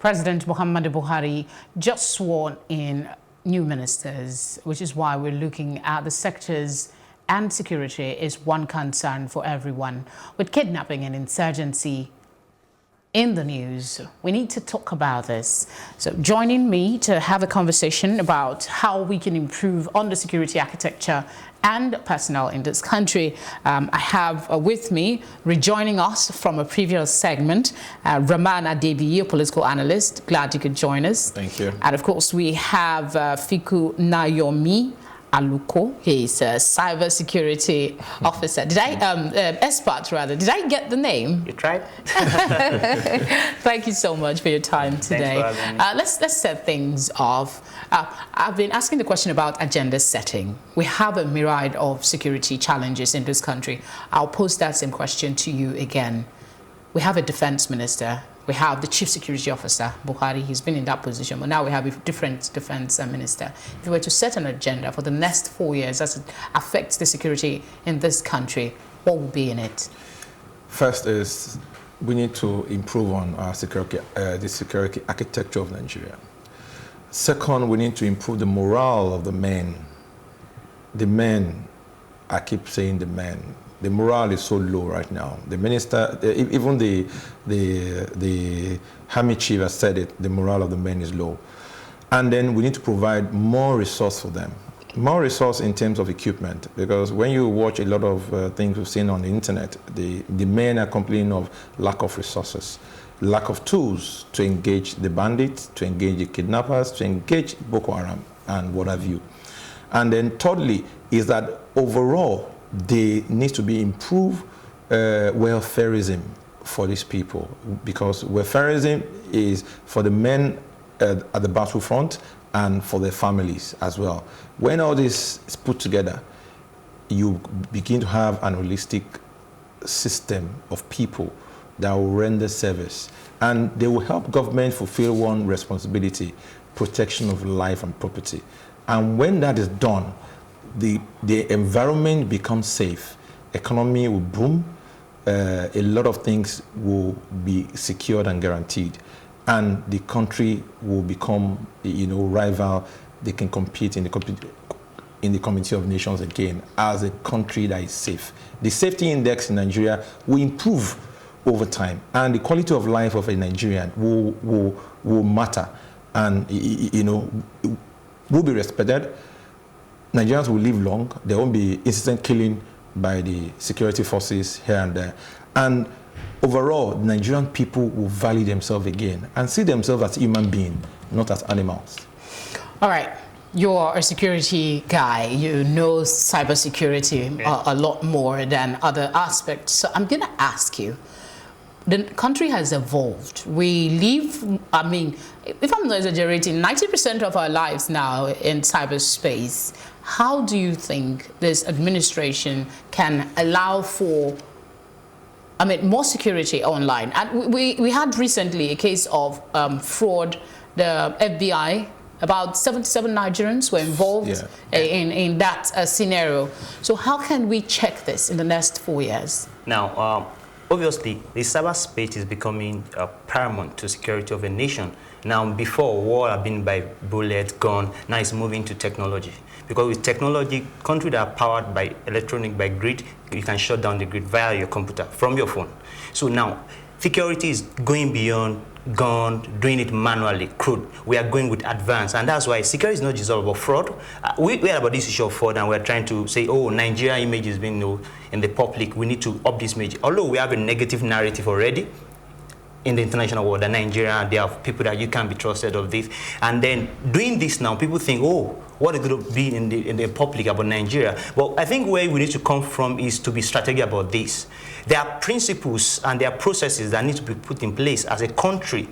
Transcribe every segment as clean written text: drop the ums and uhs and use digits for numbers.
President Muhammadu Buhari just sworn in new ministers, which is why we're looking at the sectors, and security is one concern for everyone. With kidnapping and insurgency in the news, we need to talk about this. So joining me to have a conversation about how we can improve on the security architecture and personnel in this country, I have with me, rejoining us from a previous segment, Rahman Adebiyi, a political analyst. Glad you could join us. Thank you. And of course, we have Fikunayomi, Aluko. He's a cybersecurity officer. Did I, expert rather. Did I get the name? You tried. Thank you so much for your time today. Thanks for having me. Let's set things off. I've been asking the question about agenda setting. We have a myriad of security challenges in this country. I'll pose that same question to you again. We have a defense minister. We have the chief security officer, Buhari. He's been in that position, but now we have a different defense minister. If we were to set an agenda for the next 4 years as it affects the security in this country, what will be in it? First is we need to improve on our security, the security architecture of Nigeria. Second, we need to improve the morale of the men. The men, I keep saying the men. The morale is so low right now. The minister, even the army chief has said it, the morale of the men is low. And then we need to provide more resource for them. More resource in terms of equipment, because when you watch a lot of things we've seen on the internet, the men are complaining of lack of resources, lack of tools to engage the bandits, to engage the kidnappers, to engage Boko Haram and what have you. And then thirdly is that overall, there needs to be improved welfareism for these people, because welfareism is for the men at the battlefront and for their families as well. When all this is put together, you begin to have an holistic system of people that will render service, and they will help government fulfill one responsibility: protection of life and property. And when that is done, the environment becomes safe, economy will boom, a lot of things will be secured and guaranteed, and the country will become, rival. They can compete in the Community of Nations again as a country that is safe. The safety index in Nigeria will improve over time, and the quality of life of a Nigerian will matter, and will be respected. Nigerians will live long. There won't be instant killing by the security forces here and there. And overall, Nigerian people will value themselves again and see themselves as human beings, not as animals. All right. You're a security guy. You know cybersecurity a lot more than other aspects. So I'm going to ask you, the country has evolved. We live, if I'm not exaggerating, 90% of our lives now in cyberspace. How do you think this administration can allow for, more security online? And we had recently a case of fraud. The FBI, about 77 Nigerians were involved in that scenario. So how can we check this in the next 4 years? Now, obviously, the cyberspace is becoming paramount to security of a nation. Now, before, war had been by bullet, gun, now it's moving to technology. Because with technology, countries that are powered by electronic, by grid, you can shut down the grid via your computer, from your phone. So now, security is going beyond gun, doing it manually, crude. We are going with advanced, and that's why security is not just all about fraud. We heard about this issue of fraud, and we're trying to say, oh, Nigeria image is being in the public, we need to up this image. Although we have a negative narrative already in the international world, that Nigeria, there are people that you can't be trusted of this. And then doing this now, people think, oh, what is going to be in the public about Nigeria? But I think where we need to come from is to be strategic about this. There are principles and there are processes that need to be put in place as a country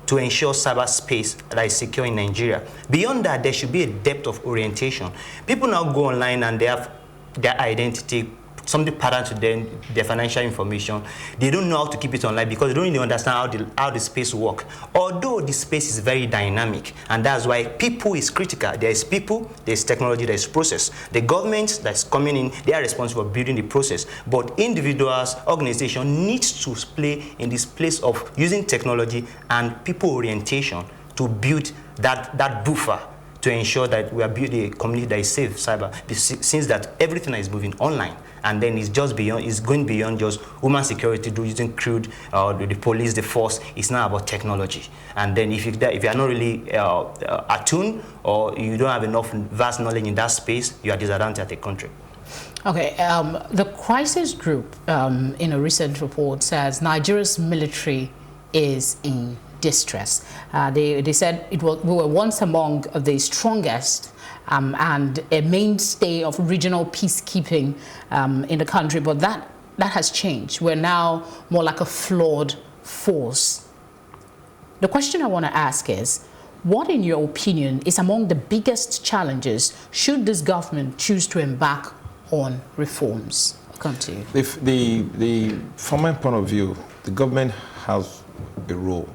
to ensure cyberspace that is secure in Nigeria. Beyond that, there should be a depth of orientation. People now go online and they have their identity something pattern to them, their financial information. They don't know how to keep it online because they don't really understand how the space works. Although the space is very dynamic, and that's why people is critical. There is people, there is technology, there is process. The government that's coming in, they are responsible for building the process. But individuals, organizations needs to play in this place of using technology and people orientation to build that buffer to ensure that we are building a community that is safe cyber, since that everything is moving online, and then it's just beyond, it's going beyond just human security, using crude, the police, the force. It's now about technology. And then if you are not really attuned, or you don't have enough vast knowledge in that space, you are disadvantaged as a country. Okay, the crisis group in a recent report says Nigeria's military is in distress. They said we were once among the strongest and a mainstay of regional peacekeeping in the country, but that has changed. We're now more like a flawed force. The question I want to ask is, what, in your opinion, is among the biggest challenges should this government choose to embark on reforms? I'll come to you. From my point of view, the government has a role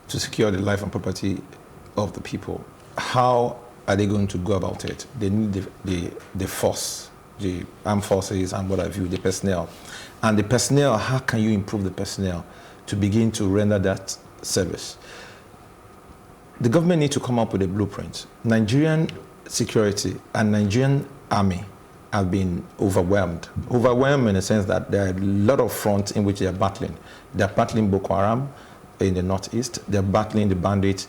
to secure the life and property of the people. How are they going to go about it? They need the force, the armed forces and what have you, the personnel. And the personnel, how can you improve the personnel to begin to render that service? The government needs to come up with a blueprint. Nigerian security and Nigerian army have been overwhelmed. Overwhelmed in the sense that there are a lot of fronts in which they are battling. They are battling Boko Haram in the northeast, they're battling the bandits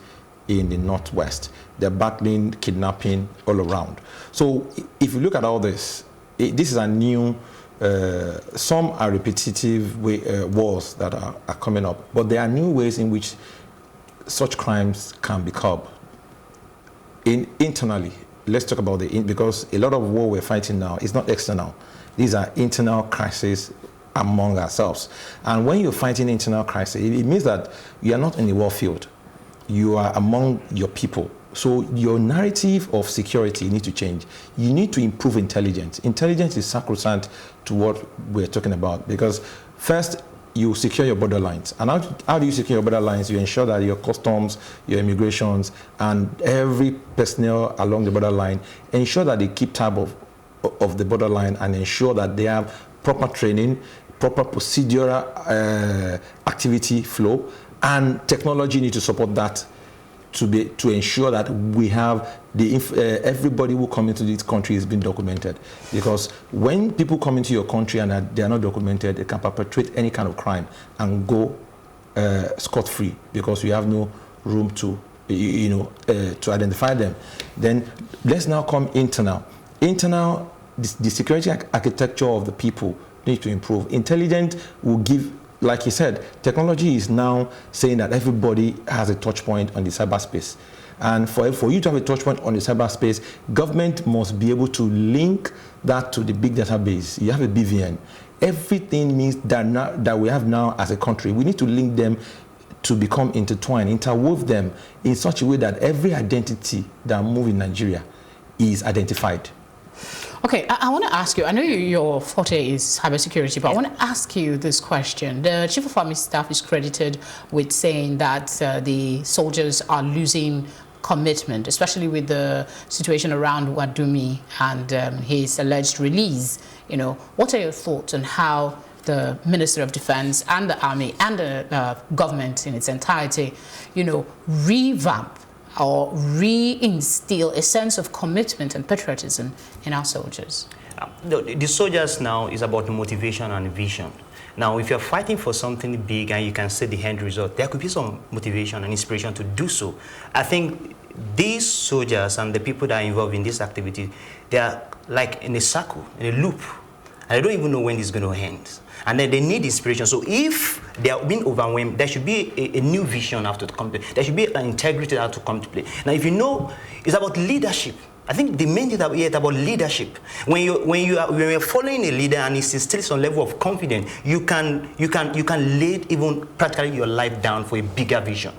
in the northwest, they're battling kidnapping all around. So if you look at all this, this is a new, some are repetitive wars that are coming up, but there are new ways in which such crimes can be curbed. Internally, let's talk about because a lot of war we're fighting now is not external. These are internal crises among ourselves. And when you're fighting internal crisis, it means that you are not in the war field. You are among your people. So your narrative of security needs to change. You need to improve intelligence. Intelligence is sacrosanct to what we're talking about, because first, you secure your borderlines. And how do you secure your borderlines? You ensure that your customs, your immigrations, and every personnel along the borderline, ensure that they keep tab of the borderline and ensure that they have proper training, proper procedural activity flow, and technology need to support that to ensure that we have everybody who come into this country is being documented. Because when people come into your country and they are not documented, they can perpetrate any kind of crime and go scot-free, because you have no room to to identify them. Then let's now come internal. Internal, the security architecture of the people need to improve. Intelligence will give, like you said, technology is now saying that everybody has a touch point on the cyberspace. And for you to have a touch point on the cyberspace, government must be able to link that to the big database. You have a BVN. Everything means that we have now as a country, we need to link them to become intertwined, interwove them in such a way that every identity that moves in Nigeria is identified. Okay, I want to ask you, I know your forte is cybersecurity, but I want to ask you this question. The Chief of Army Staff is credited with saying that the soldiers are losing commitment, especially with the situation around Wadumi and his alleged release. What are your thoughts on how the Ministry of Defense and the Army and the government in its entirety, revamp or reinstill a sense of commitment and patriotism in our soldiers? The soldiers now is about motivation and vision. Now, if you're fighting for something big and you can see the end result, there could be some motivation and inspiration to do so. I think these soldiers and the people that are involved in this activity, they are like in a circle, in a loop. And they don't even know when this is going to end. And then they need inspiration. So if they are being overwhelmed, there should be a new vision have to come to play. There should be an integrity that have to come to play. Now, if you know, it's about leadership. I think the main thing that we hear is about leadership. When you're following a leader and it's still some level of confidence, you can lay even practically your life down for a bigger vision.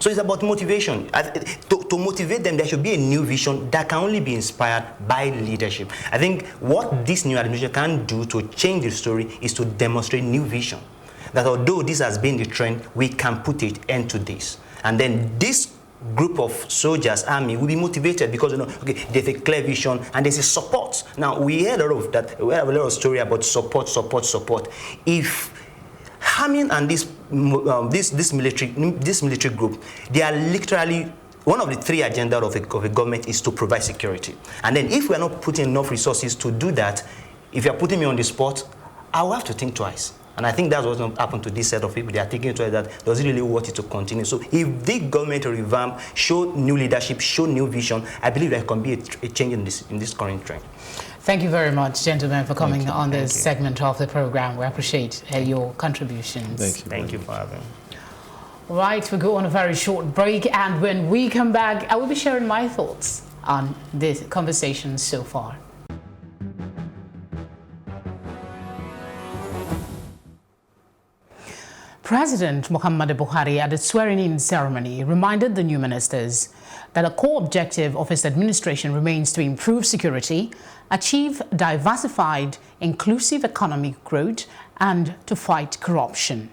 So it's about motivation. To motivate them, there should be a new vision that can only be inspired by leadership. I think what this new administration can do to change the story is to demonstrate new vision. That although this has been the trend, we can put it end to this. And then this group of soldiers, army, will be motivated because, okay, there's a clear vision and there's a support. Now, we heard a lot of that. We have a lot of story about support. If Harming and this military group, they are literally one of the three agendas of a government is to provide security. And then if we are not putting enough resources to do that, if you are putting me on the spot, I will have to think twice. And I think that's what's going to happen to this set of people. They are thinking twice that does it really worth it to continue? So if the government revamp, show new leadership, show new vision, I believe there can be a change in this current trend. Thank you very much, gentlemen, for coming on this segment of the program. We appreciate your contributions. Thank you for having me. All right, we go on a very short break, and when we come back, I will be sharing my thoughts on this conversation so far. President Muhammadu Buhari at the swearing-in ceremony reminded the new ministers that a core objective of his administration remains to improve security, achieve diversified, inclusive economic growth, and to fight corruption.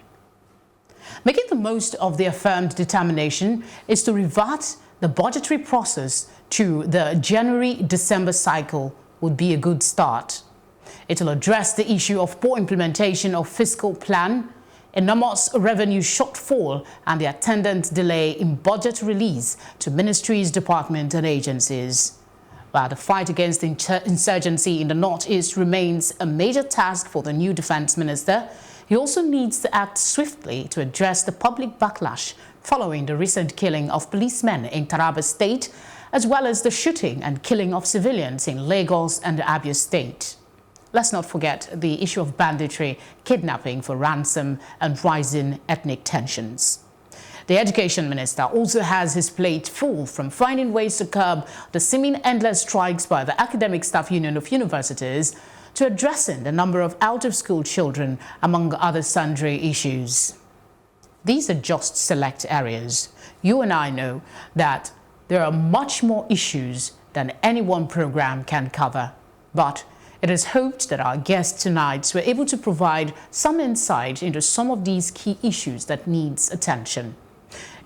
Making the most of the affirmed determination is to revert the budgetary process to the January-December cycle would be a good start. It will address the issue of poor implementation of fiscal plan, enormous revenue shortfall, and the attendant delay in budget release to ministries, departments, and agencies. While the fight against insurgency in the Northeast remains a major task for the new defense minister, he also needs to act swiftly to address the public backlash following the recent killing of policemen in Taraba State, as well as the shooting and killing of civilians in Lagos and Abia State. Let's not forget the issue of banditry, kidnapping for ransom, and rising ethnic tensions. The Education Minister also has his plate full, from finding ways to curb the seeming endless strikes by the Academic Staff Union of Universities to addressing the number of out-of-school children, among other sundry issues. These are just select areas. You and I know that there are much more issues than any one program can cover, but it is hoped that our guests tonight were able to provide some insight into some of these key issues that needs attention.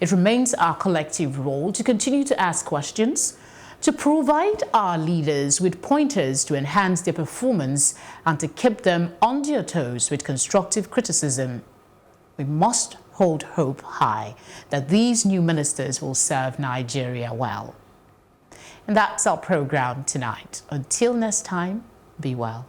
It remains our collective role to continue to ask questions, to provide our leaders with pointers to enhance their performance, and to keep them on their toes with constructive criticism. We must hold hope high that these new ministers will serve Nigeria well. And that's our program tonight. Until next time, be well.